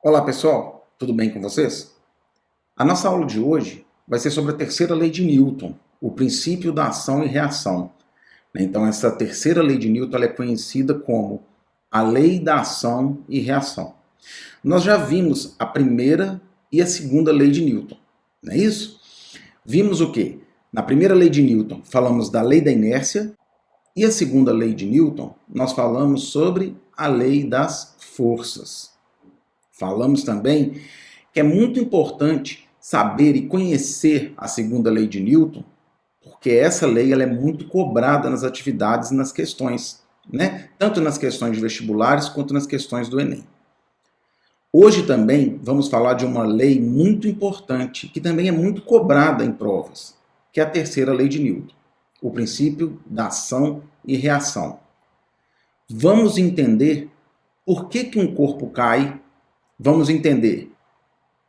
Olá pessoal, tudo bem com vocês? A nossa aula de hoje vai ser sobre a terceira lei de Newton, o princípio da ação e reação. Então essa terceira lei de Newton ela é conhecida como a lei da ação e reação. Nós já vimos a primeira e a segunda lei de Newton, não é isso? Vimos o quê? Na primeira lei de Newton falamos da lei da inércia e a segunda lei de Newton nós falamos sobre a lei das forças. Falamos também que é muito importante saber e conhecer a segunda lei de Newton, porque essa lei ela é muito cobrada nas atividades e nas questões, né? Tanto nas questões de vestibulares quanto nas questões do Enem. Hoje também vamos falar de uma lei muito importante, que também é muito cobrada em provas, que é a terceira lei de Newton, o princípio da ação e reação. Vamos entender por que um corpo cai, vamos entender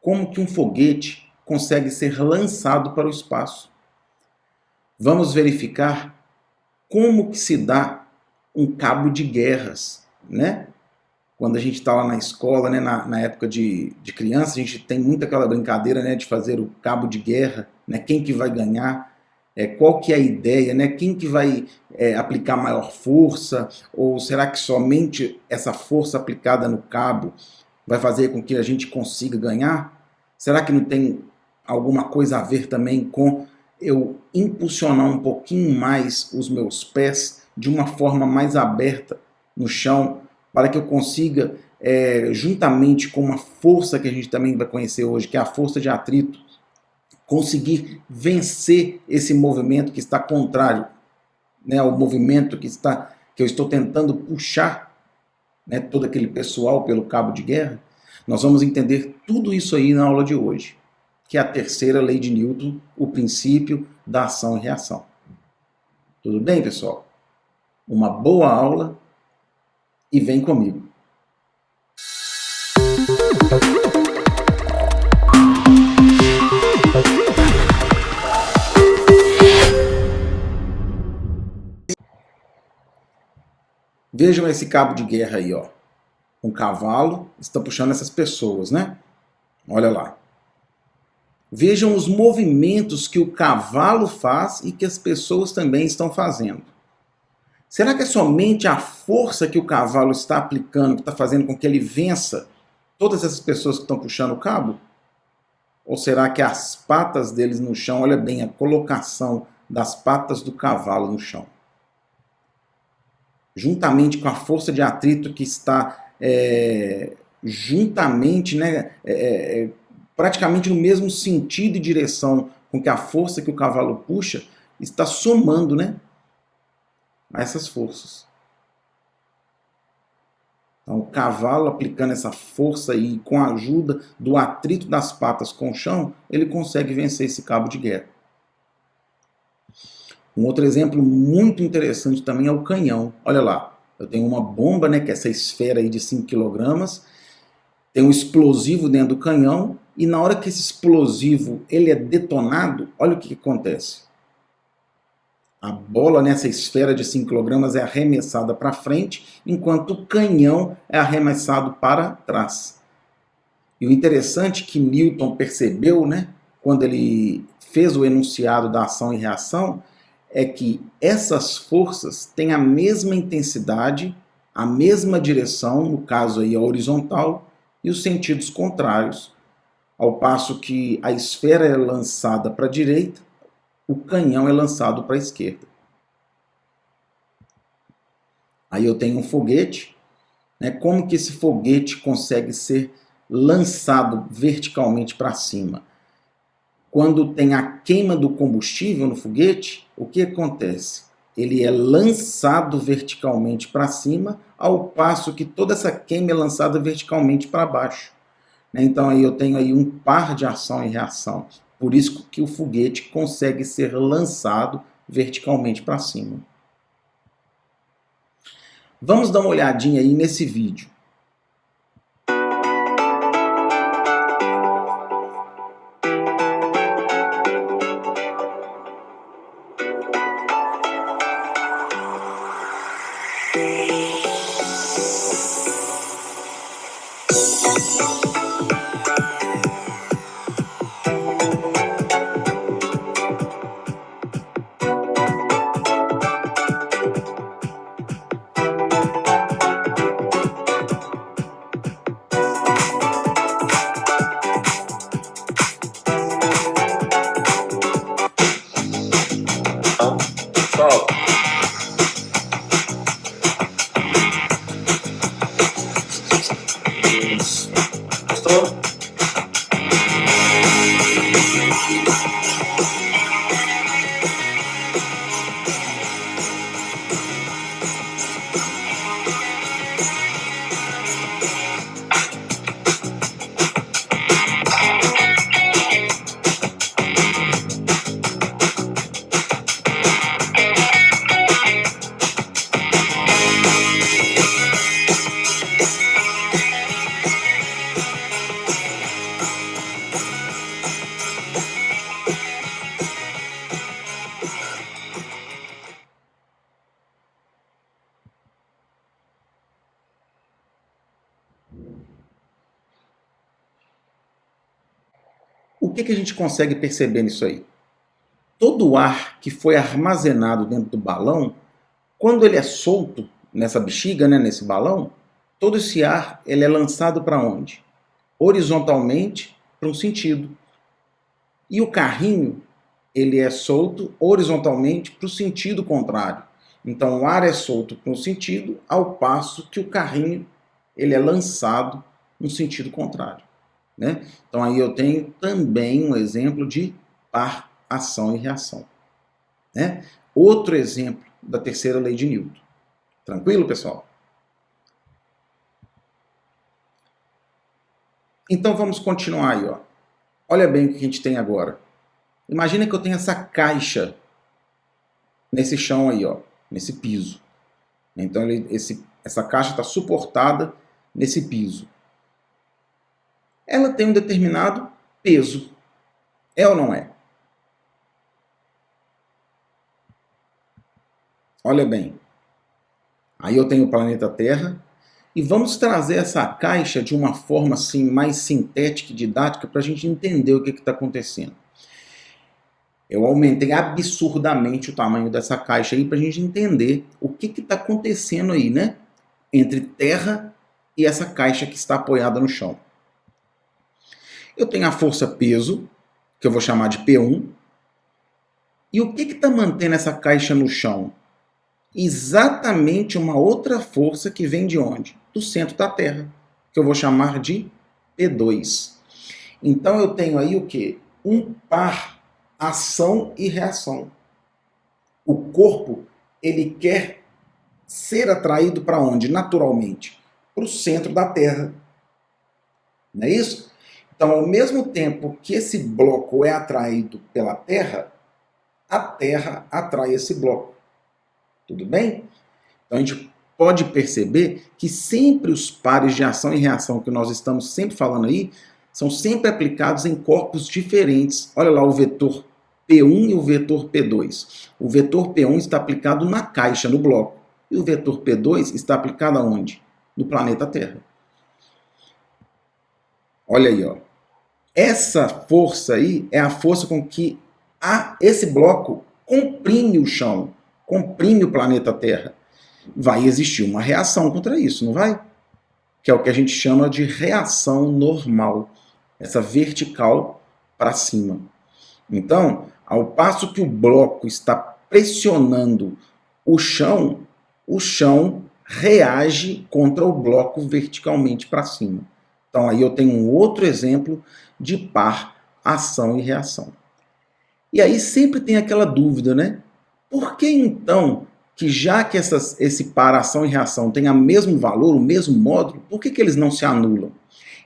como que um foguete consegue ser lançado para o espaço. Vamos verificar como que se dá um cabo de guerras, né? Quando a gente está lá na escola, né, na época de criança, a gente tem muito aquela brincadeira, né, de fazer o cabo de guerra, né, quem que vai ganhar, qual que é a ideia, né, quem que vai aplicar maior força, ou será que somente essa força aplicada no cabo vai fazer com que a gente consiga ganhar? Será que não tem alguma coisa a ver também com eu impulsionar um pouquinho mais os meus pés de uma forma mais aberta no chão, para que eu consiga, juntamente com uma força que a gente também vai conhecer hoje, que é a força de atrito, conseguir vencer esse movimento que está contrário, né, ao movimento que eu estou tentando puxar, né, todo aquele pessoal pelo cabo de guerra. Nós vamos entender tudo isso aí na aula de hoje, que é a terceira lei de Newton, o princípio da ação e reação. Tudo bem, pessoal? Uma boa aula e vem comigo. Vejam esse cabo de guerra aí, ó. Um cavalo está puxando essas pessoas, né? Olha lá. Vejam os movimentos que o cavalo faz e que as pessoas também estão fazendo. Será que é somente a força que o cavalo está aplicando que está fazendo com que ele vença todas essas pessoas que estão puxando o cabo? Ou será que as patas deles no chão, olha bem a colocação das patas do cavalo no chão, juntamente com a força de atrito que está juntamente, né, praticamente no mesmo sentido e direção com que a força que o cavalo puxa, está somando, né, a essas forças. Então, o cavalo aplicando essa força aí, com a ajuda do atrito das patas com o chão, ele consegue vencer esse cabo de guerra. Um outro exemplo muito interessante também é o canhão. Olha lá, eu tenho uma bomba, né, que é essa esfera aí de 5 kg, tem um explosivo dentro do canhão, e na hora que esse explosivo ele é detonado, olha o que acontece. A bola nessa esfera de 5 kg é arremessada para frente, enquanto o canhão é arremessado para trás. E o interessante que Newton percebeu, né, quando ele fez o enunciado da ação e reação, é que essas forças têm a mesma intensidade, a mesma direção, no caso aí a horizontal, e os sentidos contrários, ao passo que a esfera é lançada para a direita, o canhão é lançado para a esquerda. Aí eu tenho um foguete, né? Como que esse foguete consegue ser lançado verticalmente para cima? Quando tem a queima do combustível no foguete, o que acontece? Ele é lançado verticalmente para cima, ao passo que toda essa queima é lançada verticalmente para baixo. Então aí eu tenho aí um par de ação e reação. Por isso que o foguete consegue ser lançado verticalmente para cima. Vamos dar uma olhadinha aí nesse vídeo. O que a gente consegue perceber nisso aí? Todo o ar que foi armazenado dentro do balão, quando ele é solto nessa bexiga, né, nesse balão, todo esse ar ele é lançado para onde? Horizontalmente para um sentido. E o carrinho ele é solto horizontalmente para o sentido contrário. Então o ar é solto para um sentido, ao passo que o carrinho ele é lançado no sentido contrário, né? Então aí eu tenho também um exemplo de par, ação e reação, né? Outro exemplo da terceira lei de Newton. Tranquilo, pessoal? Então vamos continuar aí, ó. Olha bem o que a gente tem agora. Imagina que eu tenho essa caixa nesse chão aí, ó, nesse piso. Então essa caixa está suportada nesse piso. Ela tem um determinado peso. É ou não é? Olha bem. Aí eu tenho o planeta Terra e vamos trazer essa caixa de uma forma assim mais sintética e didática para a gente entender o que está acontecendo. Eu aumentei absurdamente o tamanho dessa caixa aí para a gente entender o que está acontecendo aí, né? Entre Terra e essa caixa que está apoiada no chão. Eu tenho a força peso, que eu vou chamar de P1. E o que está mantendo essa caixa no chão? Exatamente uma outra força que vem de onde? Do centro da Terra, que eu vou chamar de P2. Então eu tenho aí o quê? Um par ação e reação. O corpo, ele quer ser atraído para onde? Naturalmente, para o centro da Terra. Não é isso? Então, ao mesmo tempo que esse bloco é atraído pela Terra, a Terra atrai esse bloco. Tudo bem? Então a gente pode perceber que sempre os pares de ação e reação que nós estamos sempre falando aí são sempre aplicados em corpos diferentes. Olha lá o vetor P1 e o vetor P2. O vetor P1 está aplicado na caixa, no bloco. E o vetor P2 está aplicado aonde? No planeta Terra. Olha aí, ó. Essa força aí é a força com que esse bloco comprime o chão, comprime o planeta Terra. Vai existir uma reação contra isso, não vai? Que é o que a gente chama de reação normal, essa vertical para cima. Então, ao passo que o bloco está pressionando o chão reage contra o bloco verticalmente para cima. Então aí eu tenho um outro exemplo de par, ação e reação. E aí sempre tem aquela dúvida, né? Por que então, que já que esse par, ação e reação tem o mesmo valor, o mesmo módulo, por que eles não se anulam?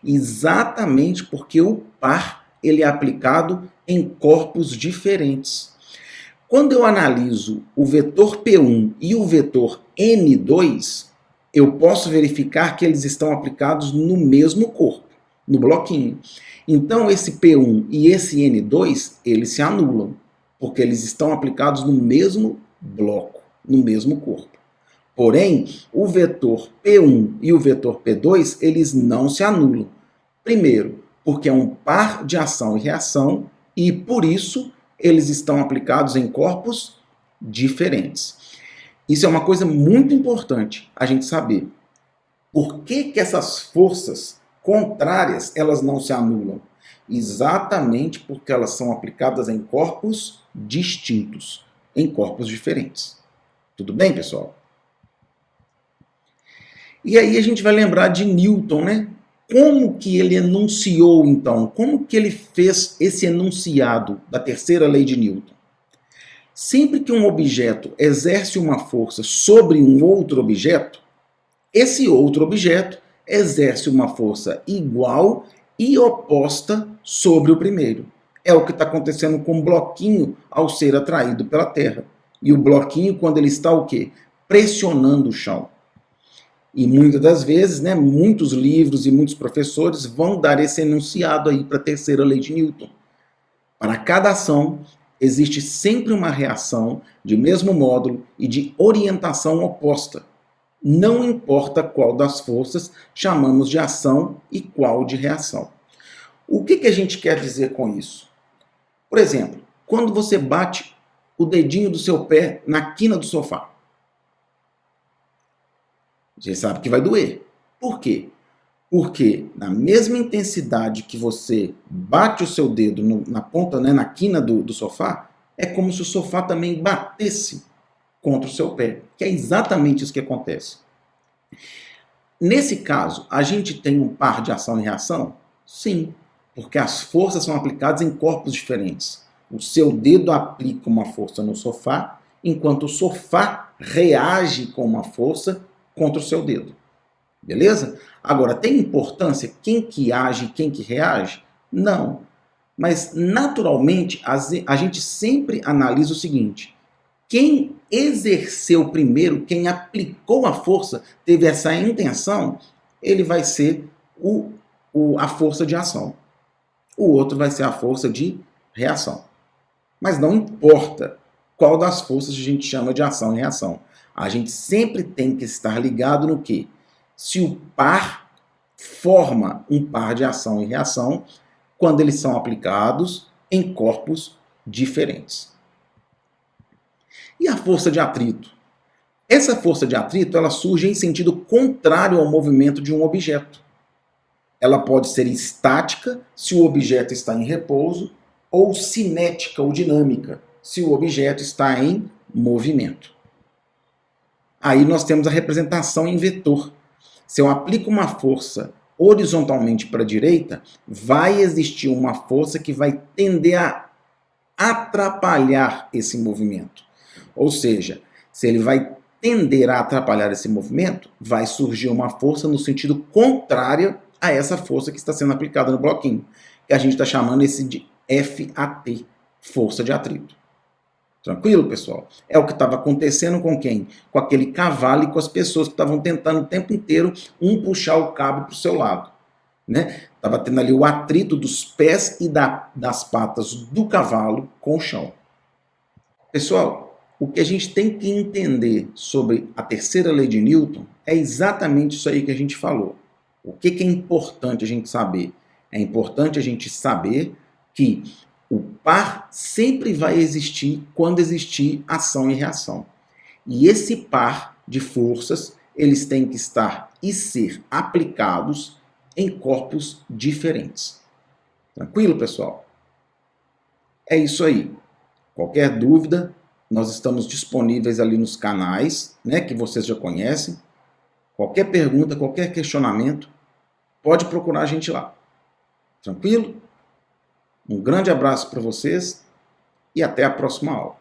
Exatamente porque o par ele é aplicado em corpos diferentes. Quando eu analiso o vetor P1 e o vetor N2, eu posso verificar que eles estão aplicados no mesmo corpo, no bloquinho. Então esse P1 e esse N2, eles se anulam, porque eles estão aplicados no mesmo bloco, no mesmo corpo. Porém, o vetor P1 e o vetor P2, eles não se anulam. Primeiro, porque é um par de ação e reação, e por isso eles estão aplicados em corpos diferentes. Isso é uma coisa muito importante a gente saber. Por que essas forças contrárias elas não se anulam? Exatamente porque elas são aplicadas em corpos distintos, em corpos diferentes. Tudo bem, pessoal? E aí a gente vai lembrar de Newton, né? Como que ele enunciou, então? Como que ele fez esse enunciado da terceira lei de Newton? Sempre que um objeto exerce uma força sobre um outro objeto, esse outro objeto exerce uma força igual e oposta sobre o primeiro. É o que está acontecendo com o bloquinho ao ser atraído pela Terra. E o bloquinho, quando ele está o quê? Pressionando o chão. E muitas das vezes, né, muitos livros e muitos professores vão dar esse enunciado aí para a terceira lei de Newton. Para cada ação, existe sempre uma reação de mesmo módulo e de orientação oposta. Não importa qual das forças chamamos de ação e qual de reação. O que a gente quer dizer com isso? Por exemplo, quando você bate o dedinho do seu pé na quina do sofá, você sabe que vai doer. Por quê? Porque na mesma intensidade que você bate o seu dedo na ponta, né, na quina do sofá, é como se o sofá também batesse contra o seu pé, que é exatamente isso que acontece. Nesse caso, a gente tem um par de ação e reação? Sim, porque as forças são aplicadas em corpos diferentes. O seu dedo aplica uma força no sofá, enquanto o sofá reage com uma força contra o seu dedo. Beleza? Agora, tem importância quem que age e quem que reage? Não. Mas, naturalmente, a gente sempre analisa o seguinte: quem exerceu primeiro, quem aplicou a força, teve essa intenção, ele vai ser a força de ação. O outro vai ser a força de reação. Mas não importa qual das forças a gente chama de ação e reação. A gente sempre tem que estar ligado no quê? Se o par forma um par de ação e reação quando eles são aplicados em corpos diferentes. E a força de atrito? Essa força de atrito ela surge em sentido contrário ao movimento de um objeto. Ela pode ser estática, se o objeto está em repouso, ou cinética ou dinâmica, se o objeto está em movimento. Aí nós temos a representação em vetor. Se eu aplico uma força horizontalmente para a direita, vai existir uma força que vai tender a atrapalhar esse movimento. Ou seja, se ele vai tender a atrapalhar esse movimento, vai surgir uma força no sentido contrário a essa força que está sendo aplicada no bloquinho, que a gente está chamando esse de FAT, força de atrito. Tranquilo, pessoal? É o que estava acontecendo com quem? Com aquele cavalo e com as pessoas que estavam tentando o tempo inteiro um puxar o cabo para o seu lado. Né? Estava tendo ali o atrito dos pés e das patas do cavalo com o chão. Pessoal, o que a gente tem que entender sobre a terceira lei de Newton é exatamente isso aí que a gente falou. O que é importante a gente saber? É importante a gente saber que o par sempre vai existir quando existir ação e reação. E esse par de forças, eles têm que estar e ser aplicados em corpos diferentes. Tranquilo, pessoal? É isso aí. Qualquer dúvida, nós estamos disponíveis ali nos canais, né, que vocês já conhecem. Qualquer pergunta, qualquer questionamento, pode procurar a gente lá. Tranquilo? Um grande abraço para vocês e até a próxima aula.